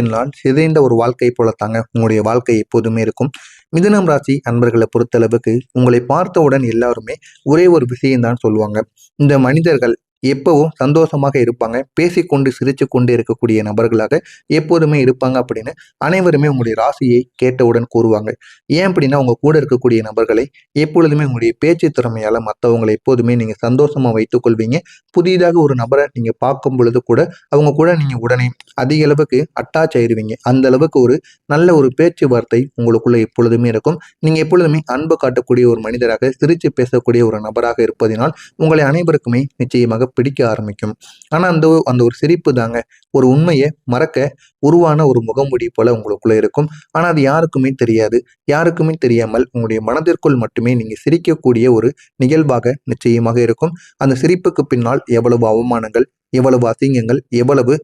பின்னால் சிதைந்த ஒரு வாழ்க்கை போலத்தாங்க உங்களுடைய வாழ்க்கை எப்போதுமே இருக்கும். மிதுனம் ராசி அன்பர்களை பொறுத்தளவுக்கு உங்களை பார்த்தவுடன் எல்லாருமே ஒரே ஒரு விஷயம்தான் சொல்லுவாங்க. இந்த மனிதர்கள் எப்பவும் சந்தோஷமாக இருப்பாங்க, பேசிக்கொண்டு சிரிச்சு கொண்டு இருக்கக்கூடிய நபர்களாக எப்போதுமே இருப்பாங்க அப்படின்னு அனைவருமே உங்களுடைய ராசியை கேட்டவுடன் கூறுவாங்க. ஏன் அப்படின்னா உங்க கூட இருக்கக்கூடிய நபர்களை எப்பொழுதுமே உங்களுடைய பேச்சு திறமையால மற்றவங்களை எப்போதுமே நீங்க சந்தோஷமா வைத்துக் கொள்வீங்க. புதிதாக ஒரு நபரை நீங்க பார்க்கும் பொழுது கூட அவங்க கூட நீங்க உடனே அதிக அளவுக்கு அட்டாச் ஆயிருவீங்க. அந்த அளவுக்கு ஒரு நல்ல ஒரு பேச்சுவார்த்தை உங்களுக்குள்ள எப்பொழுதுமே இருக்கும். நீங்க எப்பொழுதுமே அன்பு காட்டக்கூடிய ஒரு மனிதராக, சிரித்து பேசக்கூடிய ஒரு நபராக இருப்பதினால் உங்களை அனைவருக்குமே நிச்சயமாக பிடிக்க ஆரம்பிக்கும். ஆனா அந்த அந்த ஒரு சிரிப்பு தாங்க ஒரு உண்மையை மறக்க உருவான ஒரு முகமூடி போல உங்களுக்குள்ள இருக்கும். ஆனா அது யாருக்குமே தெரியாது. யாருக்குமே தெரியாமல் உங்களுடைய மனதிற்குள் மட்டுமே நீங்க சிரிக்கக்கூடிய ஒரு நிகழ்வாக நிச்சயமாக இருக்கும். அந்த சிரிப்புக்கு பின்னால் எவ்வளவு அவமானங்கள், எவ்வளவு அசிங்கங்கள், எவ்வளவு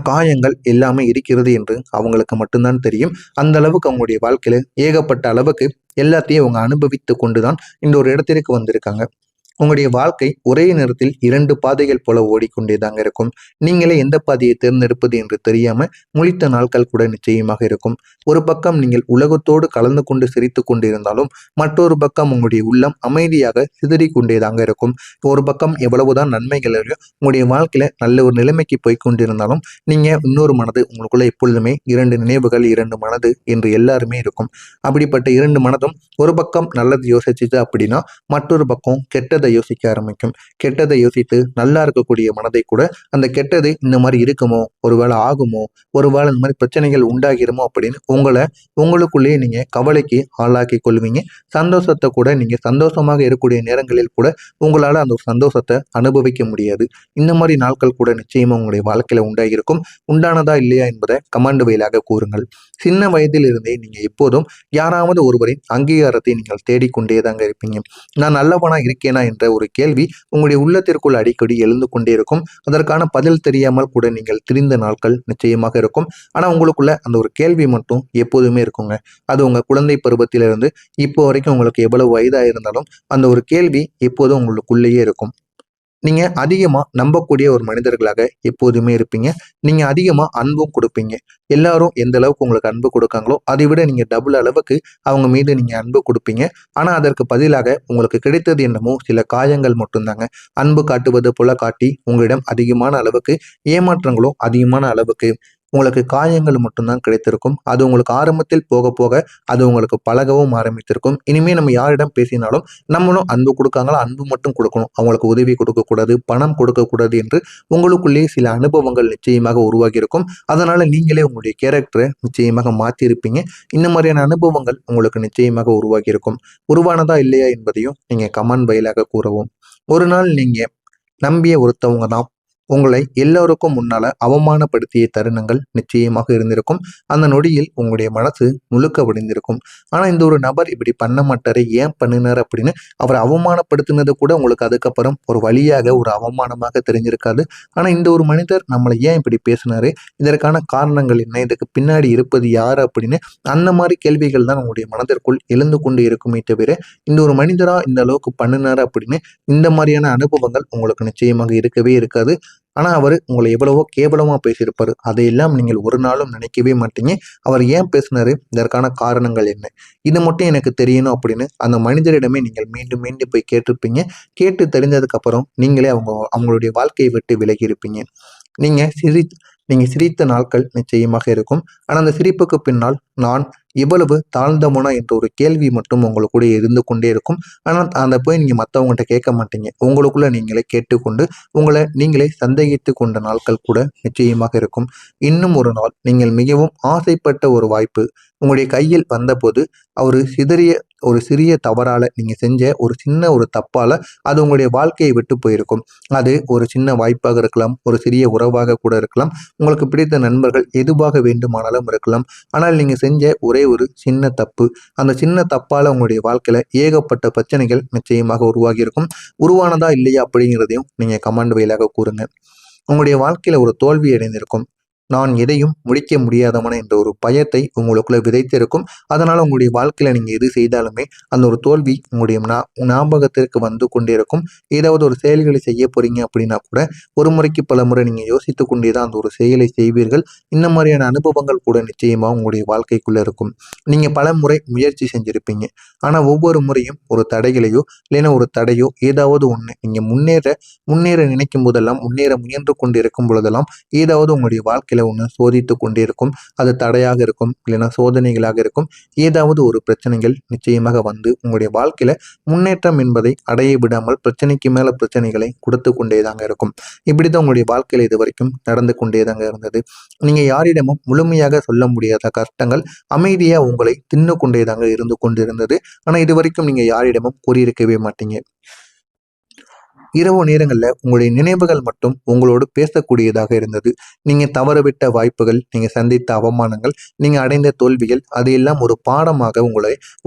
காயங்கள் எல்லாமே இருக்கிறது என்று அவங்களுக்கு மட்டும்தான் தெரியும். அந்த அளவுக்கு அவங்களுடைய வாழ்க்கையில ஏகப்பட்ட அளவுக்கு எல்லாத்தையும் அவங்க அனுபவித்து கொண்டுதான் இந்த ஒரு இடத்திற்கு வந்திருக்காங்க. உங்களுடைய வாழ்க்கை ஒரே நேரத்தில் 2 பாதைகள் போல ஓடிக்கொண்டேதாங்க இருக்கும். நீங்களே எந்த பாதையை தேர்ந்தெடுப்பது என்று தெரியாம முழித்த நாட்கள் கூட நிச்சயமாக இருக்கும். ஒரு பக்கம் நீங்கள் உலகத்தோடு கலந்து கொண்டு சிரித்து கொண்டிருந்தாலும் மற்றொரு பக்கம் உங்களுடைய உள்ளம் அமைதியாக சிதறி கொண்டேதாங்க இருக்கும். ஒரு பக்கம் எவ்வளவுதான் நன்மைகளையும் உங்களுடைய வாழ்க்கையில நல்ல ஒரு நிலைமைக்கு போய் கொண்டிருந்தாலும் நீங்க இன்னொரு மனது உங்களுக்குள்ள எப்பொழுதுமே 2 நினைவுகள், 2 மனது என்று எல்லாருமே இருக்கும். அப்படிப்பட்ட 2 மனதும் ஒரு பக்கம் நல்லது யோசிச்சுது அப்படின்னா மற்றொரு பக்கம் கெட்டதை யோசிக்க ஆரம்பிக்கும். கெட்டதை யோசித்து நல்லா இருக்கக்கூடிய மனதை கூட அந்த கெட்டது இந்த மாதிரி இருக்குமோ, ஒருவேளை ஆகுமோ, ஒருவேளை இந்த மாதிரி பிரச்சனைகள் உண்டாகிருமோ அப்படின்னு உங்களுக்குள்ளேயே நீங்க கவலைக்கு ஆளாக்கி கொள்வீங்க. சந்தோஷத்தை கூட நீங்க சந்தோஷமாக இருக்கக்கூடிய நேரங்களில் கூட உங்களால அந்த ஒரு சந்தோஷத்தை அனுபவிக்க முடியாது. இந்த மாதிரி நாட்கள் கூட நிச்சயமா உங்களுடைய வாழ்க்கையில உண்டாகியிருக்கும். உண்டானதா இல்லையா என்பதை கமெண்ட் வாயிலாக கூறுங்கள். சின்ன வயதில் இருந்தே நீங்க எப்போதும் யாராவது ஒருவரின் அங்கீகாரத்தை நீங்கள் தேடிக்கொண்டே தாங்க இருப்பீங்க. நான் நல்லவனா இருக்கேனா என்ற ஒரு கேள்வி உங்களுடைய உள்ளத்திற்குள் அடிக்கடி எழுந்து கொண்டே இருக்கும். அதற்கான பதில் தெரியாமல் கூட நீங்கள் திரிந்த நாட்கள் நிச்சயமாக இருக்கும். ஆனா உங்களுக்குள்ள அந்த ஒரு கேள்வி மட்டும் எப்போதுமே இருக்குங்க. அது உங்க குழந்தை பருவத்திலிருந்து இப்போ வரைக்கும் உங்களுக்கு எவ்வளவு வயதா இருந்தாலும் அந்த ஒரு கேள்வி எப்போதும் உங்களுக்குள்ளேயே இருக்கும். நீங்க அதிகமா நம்பக்கூடிய ஒரு மனிதர்களாக எப்போதுமே இருப்பீங்க. நீங்க அதிகமா அன்பும் கொடுப்பீங்க. எல்லாரும் எந்த அளவுக்கு உங்களுக்கு அன்பு கொடுக்காங்களோ அதை விட நீங்க டபுள் அளவுக்கு அவங்க மீது நீங்க அன்பு கொடுப்பீங்க. ஆனா அதற்கு பதிலாக உங்களுக்கு கிடைத்தது என்னமோ சில காயங்கள் மட்டும்தாங்க. அன்பு காட்டுவது போல காட்டி உங்களிடம் அதிகமான அளவுக்கு ஏமாற்றங்களும் அதிகமான அளவுக்கு உங்களுக்கு காயங்கள் மட்டும்தான் கிடைத்திருக்கும். அது உங்களுக்கு ஆரம்பத்தில் போக போக அது உங்களுக்கு பழகவும் ஆரம்பித்திருக்கும். இனிமே நம்ம யாரிடம் பேசினாலும் நம்மளும் அன்பு கொடுக்காங்களா, அன்பு மட்டும் கொடுக்கணும், அவங்களுக்கு உதவி கொடுக்கக்கூடாது, பணம் கொடுக்கக்கூடாது என்று உங்களுக்குள்ளேயே சில அனுபவங்கள் நிச்சயமாக உருவாகி இருக்கும். அதனால நீங்களே உங்களுடைய கேரக்டரை நிச்சயமாக மாற்றிருப்பீங்க. இந்த மாதிரியான அனுபவங்கள் உங்களுக்கு நிச்சயமாக உருவாகி இருக்கும். உருவானதா இல்லையா என்பதையும் நீங்க கமெண்ட் வாயிலாக கூறவும். ஒரு நாள் நீங்க நம்பிய ஒருத்தவங்க தான் உங்களை எல்லோருக்கும் முன்னால அவமானப்படுத்திய தருணங்கள் நிச்சயமாக இருந்திருக்கும். அந்த நொடியில் உங்களுடைய மனசு முழுக்க வடிந்திருக்கும். ஆனா இந்த ஒரு நபர் இப்படி பண்ண மாட்டாரு, ஏன் பண்ணினார் அப்படின்னு அவரை அவமானப்படுத்தினது கூட உங்களுக்கு அதுக்கப்புறம் ஒரு வழியாக ஒரு அவமானமாக தெரிஞ்சிருக்காது. ஆனா இந்த ஒரு மனிதர் நம்மளை ஏன் இப்படி பேசினாரு, இதற்கான காரணங்கள் என்ன, இதுக்கு பின்னாடி இருப்பது யாரு அப்படின்னு அந்த மாதிரி கேள்விகள் தான் உங்களுடைய மனதிற்குள் எழுந்து கொண்டு இருக்குமே தவிர இந்த ஒரு மனிதரா இந்த அளவுக்கு பண்ணினாரு அப்படின்னு இந்த மாதிரியான அனுபவங்கள் உங்களுக்கு நிச்சயமாக இருக்கவே இருக்காது. ஆனா அவரு உங்களை எவ்வளவோ கேவலமா பேசியிருப்பாரு. அதையெல்லாம் நீங்கள் ஒரு நாளும் நினைக்கவே மாட்டீங்க. அவர் ஏன் பேசினாரு, இதற்கான காரணங்கள் என்ன, இது மட்டும் எனக்கு தெரியணும் அப்படின்னு அந்த மனிதரிடமே நீங்கள் மீண்டும் மீண்டும் போய் கேட்டிருப்பீங்க. கேட்டு தெரிஞ்சதுக்கு அப்புறம் நீங்களே அவங்களுடைய வாழ்க்கையை விட்டு விலகி இருப்பீங்க. நீங்க சிரி நீங்க சிரித்த நாட்கள் நிச்சயமாக இருக்கும். ஆனா அந்த சிரிப்புக்கு பின்னால் நான் இவ்வளவு தாழ்ந்தவனா என்ற ஒரு கேள்வி மட்டும் உங்களுக்குள்ள இருந்து கொண்டே இருக்கும். ஆனால் அதை போய் நீங்க மற்றவங்ககிட்ட கேட்க மாட்டீங்க. உங்களுக்குள்ள நீங்களே கேட்டுக்கொண்டு உங்களை நீங்களே சந்தேகித்து கொண்ட நாட்கள் கூட நிச்சயமாக இருக்கும். இன்னும் ஒரு நாள் நீங்கள் மிகவும் ஆசைப்பட்ட ஒரு வாய்ப்பு உங்களுடைய கையில் வந்தபோது ஒரு சிறிய தவறால நீங்க செஞ்ச ஒரு சின்ன ஒரு தப்பால அது உங்களுடைய வாழ்க்கையை விட்டு போயிருக்கும். அது ஒரு சின்ன வாய்ப்பாக இருக்கலாம், ஒரு சிறிய உறவாக கூட இருக்கலாம், உங்களுக்கு பிடித்த நண்பர்கள் எதுவாக வேண்டுமானாலும் இருக்கலாம். ஆனால் நீங்க செஞ்ச ஒரே ஒரு சின்ன தப்பு, அந்த சின்ன தப்பால உங்களுடைய வாழ்க்கையில ஏகப்பட்ட பிரச்சனைகள் நிச்சயமாக உருவாகி இருக்கும். உருவானதா இல்லையா அப்படிங்கிறதையும் நீங்க கமெண்ட் வாயிலாக கூறுங்க. உங்களுடைய வாழ்க்கையில ஒரு தோல்வி அடைந்திருக்கும். நான் எதையும் முடிக்க முடியாதவன என்ற ஒரு பயத்தை உங்களுக்குள்ள விதைத்திருக்கும். அதனால உங்களுடைய வாழ்க்கையில நீங்க எது செய்தாலுமே அந்த ஒரு தோல்வி உங்களுடைய ஞாபகத்திற்கு வந்து கொண்டே இருக்கும். ஏதாவது ஒரு செயல்களை செய்ய போறீங்க அப்படின்னா கூட ஒரு முறைக்கு பல முறை நீங்க யோசித்து கொண்டே தான் அந்த ஒரு செயலை செய்வீர்கள். இந்த மாதிரியான அனுபவங்கள் கூட நிச்சயமா உங்களுடைய வாழ்க்கைக்குள்ள இருக்கும். நீங்க பல முறை முயற்சி செஞ்சிருப்பீங்க. ஆனா ஒவ்வொரு முறையும் ஒரு தடைகளையோ இல்லைன்னா ஒரு தடையோ ஏதாவது ஒண்ணு நீங்க முன்னேற நினைக்கும் போதெல்லாம், முன்னேற முயன்று கொண்டு இருக்கும் பொழுதெல்லாம் ஏதாவது உங்களுடைய வாழ்க்கையில ஒண்ணு சோதித்து கொண்டே இருக்கும். அது தடையாக இருக்கும், இல்லைன்னா சோதனைகளாக இருக்கும். ஏதாவது ஒரு பிரச்சனைகள் நிச்சயமாக வந்து உங்களுடைய வாழ்க்கையில முன்னேற்றம் என்பதை அடைய விடாமல் பிரச்சனைக்கு மேல பிரச்சனைகளை கொடுத்து கொண்டே தாங்க இருக்கும். இப்படித்தான் உங்களுடைய வாழ்க்கையில இது வரைக்கும் நடந்து கொண்டே தாங்க இருந்தது. நீங்க யாரிடமும் முழுமையாக சொல்ல முடியாத கஷ்டங்கள் அமைதியா உங்களை தின்னு கொண்டே தாங்க இருந்து கொண்டிருந்தது. ஆனா இது வரைக்கும் நீங்க யாரிடமும் கூறியிருக்கவே மாட்டீங்க. இரவு நேரங்கள்ல உங்களுடைய நினைவுகள் மட்டும் உங்களோடு பேசக்கூடியதாக இருந்தது. நீங்க தவறவிட்ட வாய்ப்புகள், நீங்க சந்தித்த அவமானங்கள், நீங்க அடைந்த தோல்விகள், அது எல்லாம் ஒரு பாடமாக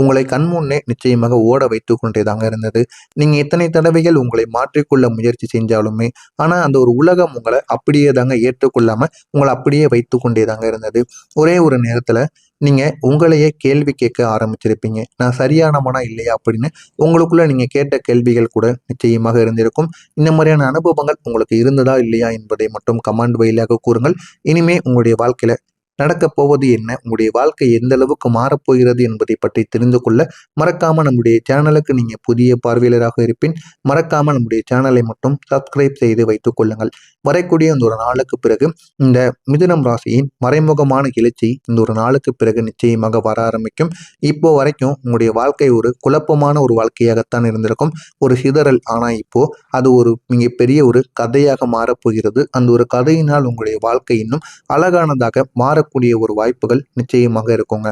உங்களை கண்முன்னே நிச்சயமாக ஓட வைத்து கொண்டேதாங்க இருந்தது. நீங்க எத்தனை தடவைகள் உங்களை மாற்றிக்கொள்ள முயற்சி செஞ்சாலுமே, ஆனா அந்த ஒரு உலகம் உங்களை அப்படியே தாங்க ஏற்றுக்கொள்ளாம உங்களை அப்படியே வைத்து கொண்டேதாங்க இருந்தது. ஒரே ஒரு நேரத்துல நீங்க உங்களையே கேள்வி கேட்க ஆரம்பிச்சிருப்பீங்க. நான் சரியானவனா இல்லையா அப்படின்னு உங்களுக்குள்ள நீங்க கேட்ட கேள்விகள் கூட நிச்சயமாக இருந்திருக்கும். இந்த மாதிரியான அனுபவங்கள் உங்களுக்கு இருந்ததா இல்லையா என்பதை மட்டும் கமெண்ட் வாயிலாக கூறுங்கள். இனிமே உங்களுடைய வாழ்க்கையில நடக்கப் போவது என்ன, உங்களுடைய வாழ்க்கை எந்த அளவுக்கு மாறப்போகிறது என்பதை பற்றி தெரிந்து கொள்ள மறக்காம நம்முடைய சேனலுக்கு நீங்க புதிய பார்வையாளராக இருப்பின் மறக்காம நம்முடைய சேனலை மட்டும் சப்ஸ்கிரைப் செய்து வைத்துக் கொள்ளுங்கள். வரக்கூடிய இந்த ஒரு நாளுக்கு பிறகு இந்த மிதுனம் ராசியின் மறைமுகமான எழுச்சி இந்த ஒரு நாளுக்கு பிறகு நிச்சயமாக வர ஆரம்பிக்கும். இப்போ வரைக்கும் உங்களுடைய வாழ்க்கை ஒரு குழப்பமான ஒரு வாழ்க்கையாகத்தான் இருந்திருக்கும், ஒரு சிதறல். ஆனா இப்போ அது ஒரு மிகப்பெரிய ஒரு கதையாக மாறப்போகிறது. அந்த ஒரு கதையினால் உங்களுடைய வாழ்க்கை இன்னும் அழகானதாக மாறக்கூடிய ஒரு வாய்ப்புகள் நிச்சயமாக இருக்குங்க.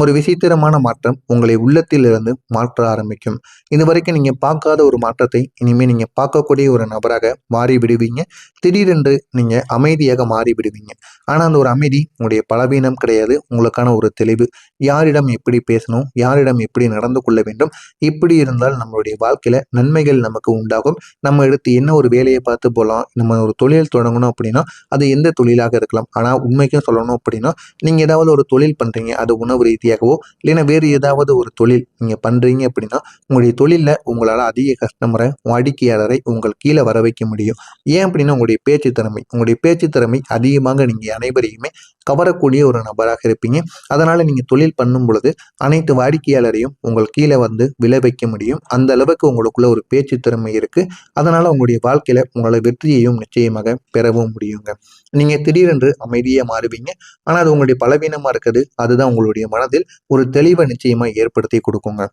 ஒரு விசித்திரமான மாற்றம் உங்களை உள்ளத்திலிருந்து மாற்ற ஆரம்பிக்கும். இதுவரைக்கும் நீங்க பார்க்காத ஒரு மாற்றத்தை இனிமே நீங்க பார்க்கக்கூடிய ஒரு நபராக மாறி விடுவீங்க. திடீரென்று நீங்க அமைதியாக மாறி விடுவீங்க. ஆனா அந்த ஒரு அமைதி உங்களுடைய பலவீனம் கிடையாது, உங்களுக்கான ஒரு தெளிவு. யாரிடம் எப்படி பேசணும், யாரிடம் எப்படி நடந்து கொள்ள வேண்டும், இப்படி இருந்தால் நம்மளுடைய வாழ்க்கையில நன்மைகள் நமக்கு உண்டாகும். நம்ம எடுத்து என்ன ஒரு வேலையை பார்த்து போகலாம், நம்ம ஒரு தொழில் தொடங்கணும் அப்படின்னா அது எந்த தொழிலாக இருக்கலாம். ஆனா உண்மைக்கும் சொல்லணும் அப்படின்னா நீங்க ஏதாவது ஒரு தொழில் பண்றீங்க, அது உணவு ரீதியாகவோ இல்லைன்னா வேறு ஏதாவது ஒரு தொழில் நீங்க பண்றீங்க அப்படின்னா உங்களுடைய தொழில்ல உங்களால அதிக கஸ்டமரை, வாடிக்கையாளரை உங்கள் கீழே வர வைக்க முடியும். ஏன் அப்படின்னா உங்களுடைய பேச்சு திறமை அதிகமாக நீங்க அனைவரையுமே கவரக்கூடிய ஒரு நபராக இருப்பீங்க. அதனால நீங்க தொழில் பண்ணும் பொழுது அனைத்து வாடிக்கையாளரையும் உங்கள் கீழே வந்து விளை வைக்க முடியும். அந்த அளவுக்கு உங்களுக்குள்ள ஒரு பேச்சு திறமை இருக்கு. அதனால உங்களுடைய வாழ்க்கையில உங்களை வெற்றியையும் நிச்சயமாக பெறவும் முடியுங்க. நீங்க திடீரென்று அமைதியா மாறுவீங்க. ஆனா அது உங்களுடைய பலவீனமா இருக்குது. அதுதான் உங்களுடைய மனதில் ஒரு தெளிவை நிச்சயமா ஏற்படுத்தி கொடுக்குங்க.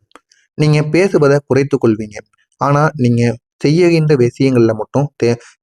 நீங்க குறைத்துக் கொள்வீங்க. ஆனா நீங்க செய்கின்ற விஷயங்கள்ல மட்டும்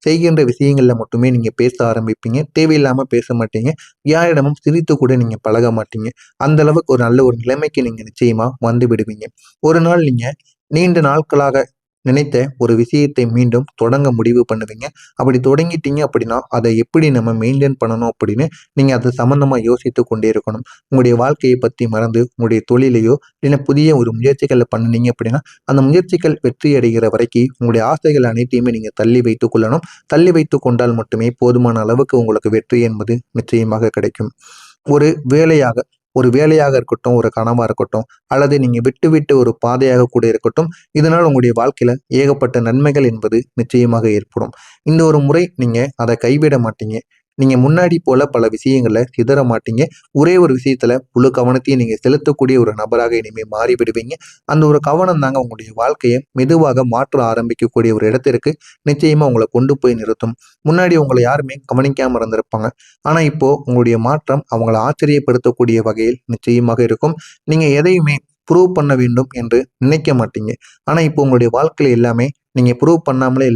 செய்கின்ற விஷயங்கள்ல மட்டுமே நீங்க பேச ஆரம்பிப்பீங்க. தேவையில்லாம பேச மாட்டீங்க. யாரிடமும் சிரித்து கூட நீங்க பழக மாட்டீங்க. அந்த அளவுக்கு ஒரு நல்ல ஒரு நிலைமைக்கு நீங்க நிச்சயமா வந்து விடுவீங்க. ஒரு நாள் நீங்க நீண்ட நாட்களாக நினைத்த ஒரு விஷயத்தை மீண்டும் தொடங்க முடிவு பண்ணுவீங்க. அப்படி தொடங்கிட்டீங்க அப்படின்னா அதை எப்படி நம்ம மெயின்டைன் பண்ணணும் அப்படின்னு நீங்க அது சம்பந்தமா யோசித்து கொண்டே இருக்கணும். உங்களுடைய வாழ்க்கையை பத்தி மறந்து உங்களுடைய தொழிலையோ இல்லைன்னா புதிய ஒரு முயற்சிகளை பண்ணுனீங்க அப்படின்னா அந்த முயற்சிகள் வெற்றி அடைகிற வரைக்கும் உங்களுடைய ஆசைகள் அனைத்தையுமே நீங்க தள்ளி வைத்துக் கொள்ளணும். தள்ளி வைத்துக் கொண்டால் மட்டுமே போதுமான அளவுக்கு உங்களுக்கு வெற்றி என்பது நிச்சயமாக கிடைக்கும். ஒரு வேலையாக ஒரு வேலையாக இருக்கட்டும், ஒரு கனவா இருக்கட்டும், அல்லது நீங்க விட்டு விட்டு ஒரு பாதையாக கூட இருக்கட்டும், இதனால் உங்களுடைய வாழ்க்கையில ஏகப்பட்ட நன்மைகள் என்பது நிச்சயமாக ஏற்படும். இந்த ஒரு முறை நீங்க அதை கைவிட மாட்டீங்க. நீங்க முன்னாடி போல பல விஷயங்கள்ல சிதற மாட்டீங்க. ஒரே ஒரு விஷயத்துல முழு கவனத்தையும் நீங்க செலுத்தக்கூடிய ஒரு நபராக இனிமே மாறி விடுவீங்க. அந்த ஒரு கவனம் தாங்க உங்களுடைய வாழ்க்கையை மெதுவாக மாற்ற ஆரம்பிக்கக்கூடிய ஒரு இடத்திற்கு நிச்சயமா உங்களை கொண்டு போய் நிறுத்தும். முன்னாடி உங்களை யாருமே கவனிக்காம இருந்திருப்பாங்க. ஆனா இப்போ உங்களுடைய மாற்றம் அவங்களை ஆச்சரியப்படுத்தக்கூடிய வகையில் நிச்சயமாக இருக்கும். நீங்க எதையுமே ப்ரூவ் பண்ண வேண்டும் என்று நினைக்க மாட்டீங்க. ஆனா இப்போ உங்களுடைய வாழ்க்கையில எல்லாமே நீங்க ப்ரூவ் பண்ணாமலே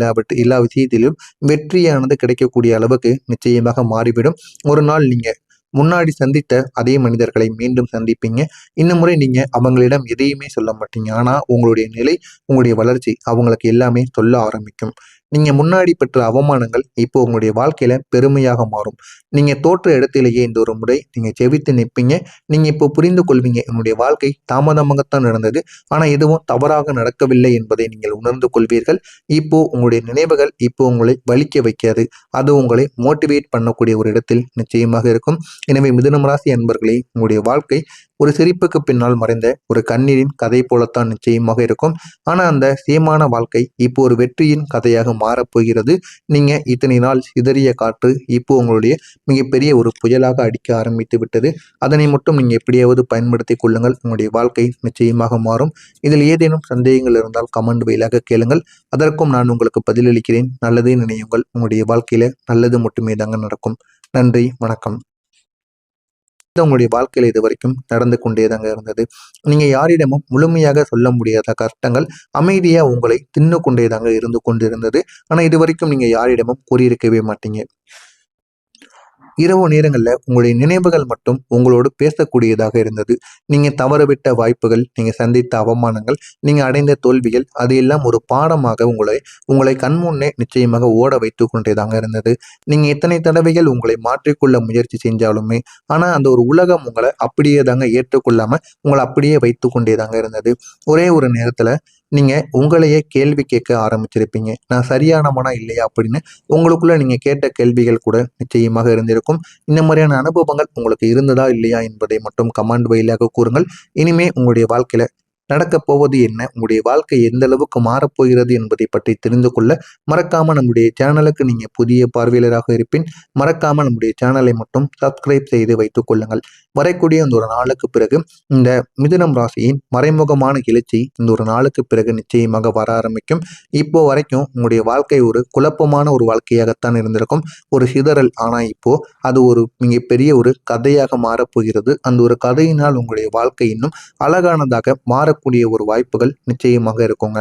எல்லா விஷயத்திலும் வெற்றியானது கிடைக்கக்கூடிய அளவுக்கு நிச்சயமாக மாறிவிடும். ஒரு நாள் நீங்க முன்னாடி சந்தித்த அதே மனிதர்களை மீண்டும் சந்திப்பீங்க. இந்த முறை நீங்க அவங்களிடம் எதையுமே சொல்ல மாட்டீங்க. ஆனா உங்களுடைய நிலை, உங்களுடைய வளர்ச்சி அவங்களுக்கு எல்லாமே சொல்ல ஆரம்பிக்கும். நீங்க முன்னாடி பெற்ற அவமானங்கள் இப்போ உங்களுடைய வாழ்க்கையில பெருமையாக மாறும். நீங்க தோற்ற இடத்திலேயே இந்த ஒரு முறை நீங்க ஜெயித்து நிற்பீங்க. நீங்க இப்போ புரிந்து கொள்வீங்க, என்னுடைய வாழ்க்கை தாமதமாகத்தான் நடந்தது. ஆனா எதுவும் தவறாக நடக்கவில்லை என்பதை நீங்கள் உணர்ந்து கொள்வீர்கள். இப்போ உங்களுடைய நினைவுகள் இப்போ உங்களை வலிக்க வைக்காது. அது உங்களை மோட்டிவேட் பண்ணக்கூடிய ஒரு இடத்தில் நிச்சயமாக இருக்கும். எனவே மிதுனம் ராசி அன்பர்களே, உங்களுடைய வாழ்க்கை ஒரு சிரிப்புக்கு பின்னால் மறைந்த ஒரு கண்ணீரின் கதை போலத்தான் நிச்சயமாக இருக்கும். ஆனா அந்த சேமான வாழ்க்கை இப்போ ஒரு வெற்றியின் கதையாக மாறப்போகிறது. நீங்க இத்தனை நாள் சிதறிய காற்று இப்போ உங்களுடைய மிகப்பெரிய ஒரு புயலாக அடிக்க ஆரம்பித்து விட்டது. அதனை மட்டும் நீங்க எப்படியாவது பயன்படுத்தி கொள்ளுங்கள். உங்களுடைய வாழ்க்கை நிச்சயமாக மாறும். இதில் ஏதேனும் சந்தேகங்கள் இருந்தால் கமெண்ட் வாயிலாக கேளுங்கள். அதற்கும் நான் உங்களுக்கு பதிலளிக்கிறேன். நல்லதே நினையுங்கள். உங்களுடைய வாழ்க்கையில நல்லது மட்டுமே தாங்க நடக்கும். நன்றி, வணக்கம். உங்களுடைய வாழ்க்கையில இது வரைக்கும் நடந்து கொண்டேதாங்க இருந்தது. நீங்க யாரிடமும் முழுமையாக சொல்ல முடியாத கஷ்டங்கள் அமைதியா உங்களை தின்னு கொண்டேதாங்க இருந்து கொண்டிருந்தது. ஆனா இது வரைக்கும் நீங்க யாரிடமும் கூறியிருக்கவே மாட்டீங்க. இரவு நேரங்கள்ல உங்களுடைய நினைவுகள் மட்டும் உங்களோடு பேசக்கூடியதாக இருந்தது. நீங்க தவறவிட்ட வாய்ப்புகள், நீங்க சந்தித்த அவமானங்கள், நீங்க அடைந்த தோல்விகள், அது எல்லாம் ஒரு பாடமாக உங்களை கண்முன்னே நிச்சயமாக ஓட வைத்து கொண்டேதாங்க இருந்தது. நீங்க எத்தனை தடவைகள் உங்களை மாற்றிக்கொள்ள முயற்சி செஞ்சாலுமே, ஆனா அந்த ஒரு உலகம் உங்களை அப்படியே தாங்க ஏற்றுக்கொள்ளாம உங்களை அப்படியே வைத்து கொண்டேதாங்க இருந்தது. ஒரே ஒரு நேரத்துல நீங்க உங்களையே கேள்வி கேட்க ஆரம்பிச்சிருப்பீங்க. நான் சரியானவனா இல்லையா அப்படின்னு உங்களுக்குள்ள நீங்க கேட்ட கேள்விகள் கூட நிச்சயமாக இருந்திருக்கும். இந்த மாதிரியான அனுபவங்கள் உங்களுக்கு இருந்ததா இல்லையா என்பதை மட்டும் கமெண்ட் வாயிலாக கூறுங்கள். இனிமே உங்களுடைய வாழ்க்கையில நடக்கப் போவது என்ன, உங்களுடைய வாழ்க்கை எந்த அளவுக்கு மாறப்போகிறது என்பதை பற்றி தெரிந்து கொள்ள மறக்காம நம்முடைய சேனலுக்கு நீங்க புதிய பார்வையாளராக இருப்பின் மறக்காம நம்முடைய சேனலை மட்டும் சப்ஸ்கிரைப் செய்து வைத்துக் கொள்ளுங்கள். வரக்கூடிய இந்த ஒரு நாளுக்கு பிறகு இந்த மிதுனம் ராசியின் மறைமுகமான எழுச்சி இந்த ஒரு நாளுக்கு பிறகு நிச்சயமாக வர ஆரம்பிக்கும். இப்போ வரைக்கும் உங்களுடைய வாழ்க்கை ஒரு குழப்பமான ஒரு வாழ்க்கையாகத்தான் இருந்திருக்கும், ஒரு சிதறல். ஆனா இப்போ அது ஒரு மிகப்பெரிய ஒரு கதையாக மாறப்போகிறது. அந்த ஒரு கதையினால் உங்களுடைய வாழ்க்கை இன்னும் அழகானதாக மாறக்கூடிய ஒரு வாய்ப்புகள் நிச்சயமாக இருக்குங்க.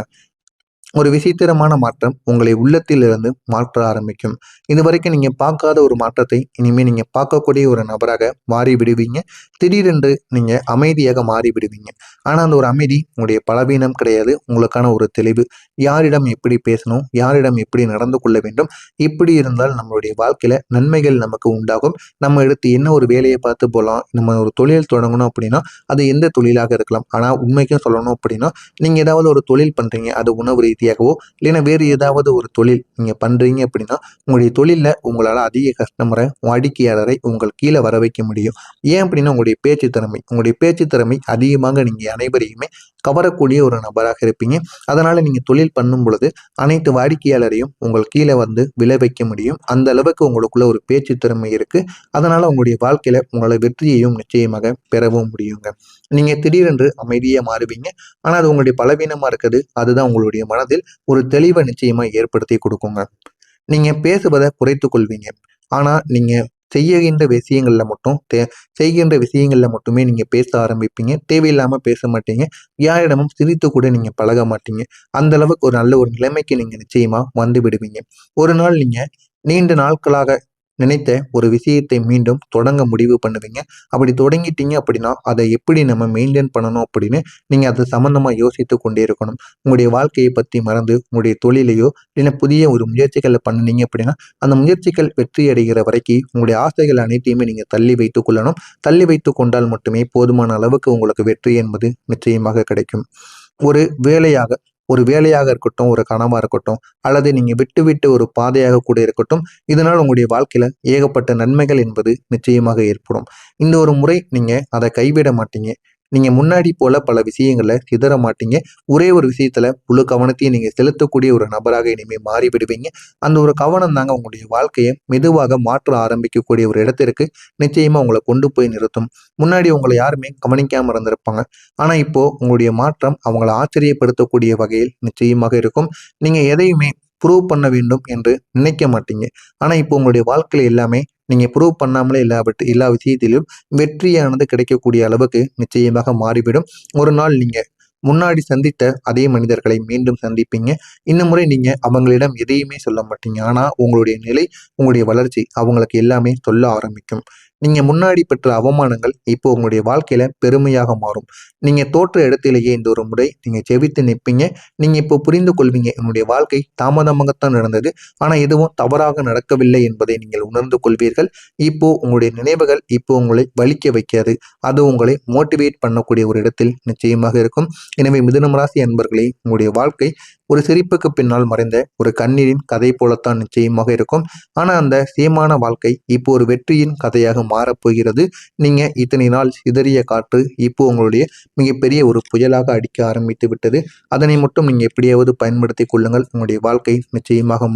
ஒரு விசித்திரமான மாற்றம் உங்களை உள்ளத்திலிருந்து மாற்ற ஆரம்பிக்கும். இதுவரைக்கும் நீங்க பார்க்காத ஒரு மாற்றத்தை இனிமே நீங்க பார்க்கக்கூடிய ஒரு நபராக மாறி விடுவீங்க. திடீரென்று நீங்க அமைதியாக மாறி விடுவீங்க. ஆனா அந்த ஒரு அமைதி உங்களுடைய பலவீனம் கிடையாது, உங்களுக்கான ஒரு தெளிவு. யாரிடம் எப்படி பேசணும், யாரிடம் எப்படி நடந்து கொள்ள வேண்டும், இப்படி இருந்தால் நம்மளுடைய வாழ்க்கையில நன்மைகள் நமக்கு உண்டாகும். நம்ம எடுத்து என்ன ஒரு வேலையை பார்த்து போகலாம், நம்ம ஒரு தொழில் தொடங்கணும் அப்படின்னா அது எந்த தொழிலாக இருக்கலாம். ஆனா உண்மைக்கும் சொல்லணும் அப்படின்னா, நீங்க ஏதாவது ஒரு தொழில் பண்றீங்க, அது உணவு ரீதியாகவோ இல்லைன்னா வேறு ஏதாவது ஒரு தொழில் நீங்க பண்றீங்க அப்படின்னா, உங்களுடைய தொழில்ல உங்களால அதிக கஸ்டமரை, வாடிக்கையாளரை உங்கள் கீழே வர வைக்க முடியும். ஏன் அப்படின்னா உங்களுடைய பேச்சு திறமை அதிகமாக நீங்க அனைவரையுமே கவரக்கூடிய ஒரு நபராக இருப்பீங்க. அதனால நீங்க தொழில் பண்ணும் பொழுது அனைத்து வாடிக்கையாளரையும் உங்கள் கீழே வந்து விளை வைக்க முடியும். அந்த அளவுக்கு உங்களுக்குள்ள ஒரு பேச்சு திறமை இருக்கு. அதனால உங்களுடைய வாழ்க்கையில உங்களை வெற்றியையும் நிச்சயமாக பெறவும் முடியுங்க. நீங்க திடீரென்று அமைதியா மாறுவீங்க. ஆனா அது உங்களுடைய பலவீனமா இருக்குது. அதுதான் உங்களுடைய மனதில் ஒரு தெளிவை நிச்சயமா ஏற்படுத்தி கொடுக்குங்க. நீங்க பேசுவதை குறைத்து கொள்வீங்க. ஆனா நீங்க செய்கின்ற விஷயங்கள்ல மட்டும் செய்கின்ற விஷயங்கள்ல மட்டுமே நீங்க பேச ஆரம்பிப்பீங்க. தேவையில்லாம பேச மாட்டீங்க. யாரிடமும் சிரித்து கூட நீங்க பழக மாட்டீங்க. அந்த அளவுக்கு ஒரு நல்ல ஒரு நிலைமைக்கு நீங்க நிச்சயமா வந்து விடுவீங்க. ஒரு நாள் நீங்க நீண்ட நாட்களாக நினைத்த ஒரு விஷயத்தை மீண்டும் தொடங்க முடிவு பண்ணுவீங்க. அப்படி தொடங்கிட்டீங்க அப்படின்னா அதை எப்படி நம்ம மெயின்டைன் பண்ணணும் அப்படின்னு நீங்க அது சம்பந்தமா யோசித்து கொண்டே இருக்கணும். உங்களுடைய வாழ்க்கையை பற்றி மறந்து உங்களுடைய தொழிலையோ இல்லைன்னா புதிய ஒரு முயற்சிகளை பண்ணுனீங்க அப்படின்னா அந்த முயற்சிகள் வெற்றி அடைகிற வரைக்கும் உங்களுடைய ஆசைகள் அனைத்தையுமே நீங்க தள்ளி வைத்துக் கொள்ளணும். தள்ளி வைத்துக் கொண்டால் மட்டுமே போதுமான அளவுக்கு உங்களுக்கு வெற்றி என்பது நிச்சயமாக கிடைக்கும். ஒரு வேலையாக ஒரு வேலையாக இருக்கட்டும், ஒரு கனவா இருக்கட்டும், அல்லது நீங்க விட்டு விட்டு ஒரு பாதையாக கூட இருக்கட்டும், இதனால் உங்களுடைய வாழ்க்கையில ஏகப்பட்ட நன்மைகள் என்பது நிச்சயமாக ஏற்படும். இந்த ஒரு முறை நீங்க அதை கைவிட மாட்டீங்க. நீங்க முன்னாடி போல பல விஷயங்கள்ல சிதற மாட்டீங்க. ஒரே ஒரு விஷயத்துல முழு கவனத்தையும் நீங்க செலுத்தக்கூடிய ஒரு நபராக இனிமே மாறி விடுவீங்க. அந்த ஒரு கவனம் தாங்க உங்களுடைய வாழ்க்கையை மெதுவாக மாற்ற ஆரம்பிக்கக்கூடிய ஒரு இடத்திற்கு நிச்சயமா உங்களை கொண்டு போய் நிறுத்தும். முன்னாடி உங்களை யாருமே கவனிக்காம இருந்திருப்பாங்க. ஆனா இப்போ உங்களுடைய மாற்றம் அவங்களை ஆச்சரியப்படுத்தக்கூடிய வகையில் நிச்சயமாக இருக்கும். நீங்க எதையுமே ப்ரூவ் பண்ண வேண்டும் என்று நினைக்க மாட்டீங்க. ஆனா இப்போ உங்களுடைய வாழ்க்கையில எல்லாமே நீங்க ப்ரூவ் பண்ணாமலே எல்லா விஷயத்திலும் வெற்றியானது கிடைக்கக்கூடிய அளவுக்கு நிச்சயமாக மாறிவிடும். ஒரு நாள் நீங்க முன்னாடி சந்தித்த அதே மனிதர்களை மீண்டும் சந்திப்பீங்க. இந்த முறை நீங்க அவங்களிடம் எதையுமே சொல்ல மாட்டீங்க. ஆனா உங்களுடைய நிலை, உங்களுடைய வளர்ச்சி அவங்களுக்கு எல்லாமே சொல்ல ஆரம்பிக்கும். நீங்க முன்னாடி பெற்ற அவமானங்கள் இப்போ உங்களுடைய வாழ்க்கையில பெருமையாக மாறும். நீங்க தோற்ற இடத்திலேயே இந்த ஒரு முறை நீங்க ஜெபித்து நிற்பீங்க. நீங்க இப்போ புரிந்து கொள்வீங்க, என்னுடைய வாழ்க்கை தாமதமாகத்தான் நடந்தது. ஆனா எதுவும் தவறாக நடக்கவில்லை என்பதை நீங்கள் உணர்ந்து கொள்வீர்கள். இப்போ உங்களுடைய நினைவுகள் இப்போ உங்களை வலிக்க வைக்காது. அது உங்களை மோட்டிவேட் பண்ணக்கூடிய ஒரு இடத்தில் நிச்சயமாக இருக்கும். எனவே மிதுனம் ராசி அன்பர்களே, உங்களுடைய வாழ்க்கை ஒரு சிரிப்புக்கு பின்னால் மறைந்த ஒரு கண்ணீரின் கதை போலத்தான் நிச்சயமாக இருக்கும். ஆனா அந்த சேமான வாழ்க்கை இப்போ ஒரு வெற்றியின் கதையாக மாறப்போகிறது. நீங்க இத்தனை நாள் சிதறிய காற்று இப்போ உங்களுடைய மிகப்பெரிய ஒரு புயலாக அடிக்க ஆரம்பித்து விட்டது. அதனை மட்டும் நீங்க எப்படியாவது பயன்படுத்தி கொள்ளுங்கள். உங்களுடைய வாழ்க்கை நிச்சயமாக